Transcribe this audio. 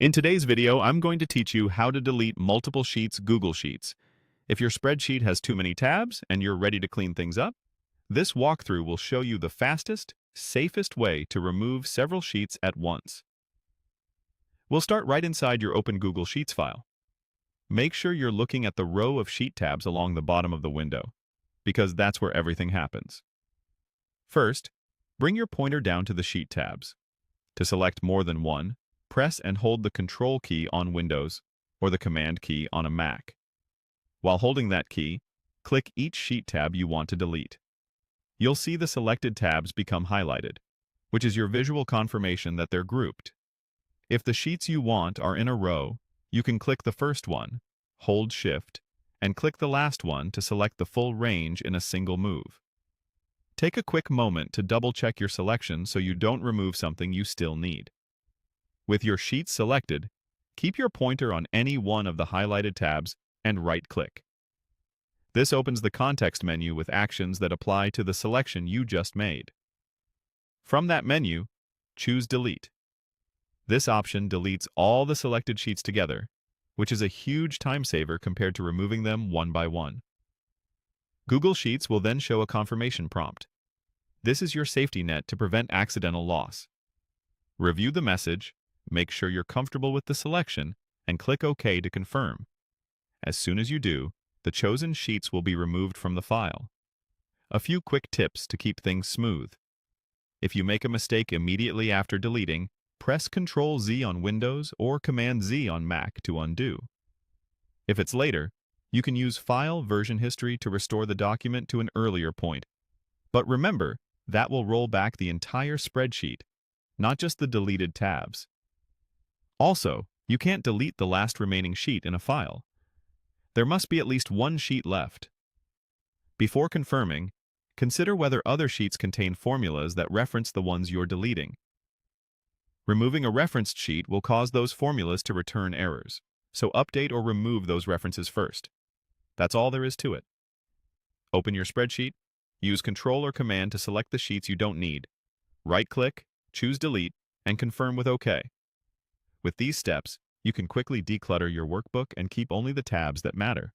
In today's video, I'm going to teach you how to delete multiple sheets Google Sheets. If your spreadsheet has too many tabs and you're ready to clean things up, this walkthrough will show you the fastest, safest way to remove several sheets at once. We'll start right inside your open Google Sheets file. Make sure you're looking at the row of sheet tabs along the bottom of the window, because that's where everything happens. First, bring your pointer down to the sheet tabs. To select more than one, press and hold the Control key on Windows or the Command key on a Mac. While holding that key, click each sheet tab you want to delete. You'll see the selected tabs become highlighted, which is your visual confirmation that they're grouped. If the sheets you want are in a row, you can click the first one, hold Shift, and click the last one to select the full range in a single move. Take a quick moment to double-check your selection so you don't remove something you still need. With your sheets selected, keep your pointer on any one of the highlighted tabs and right-click. This opens the context menu with actions that apply to the selection you just made. From that menu, choose Delete. This option deletes all the selected sheets together, which is a huge time saver compared to removing them one by one. Google Sheets will then show a confirmation prompt. This is your safety net to prevent accidental loss. Review the message, make sure you're comfortable with the selection, and click OK to confirm. As soon as you do, the chosen sheets will be removed from the file. A few quick tips to keep things smooth. If you make a mistake immediately after deleting, press Ctrl-Z on Windows or Command-Z on Mac to undo. If it's later, you can use File Version History to restore the document to an earlier point. But remember, that will roll back the entire spreadsheet, not just the deleted tabs. Also, you can't delete the last remaining sheet in a file. There must be at least one sheet left. Before confirming, consider whether other sheets contain formulas that reference the ones you're deleting. Removing a referenced sheet will cause those formulas to return errors, so update or remove those references first. That's all there is to it. Open your spreadsheet, use Control or Command to select the sheets you don't need. Right-click, choose Delete, and confirm with OK. With these steps, you can quickly declutter your workbook and keep only the tabs that matter.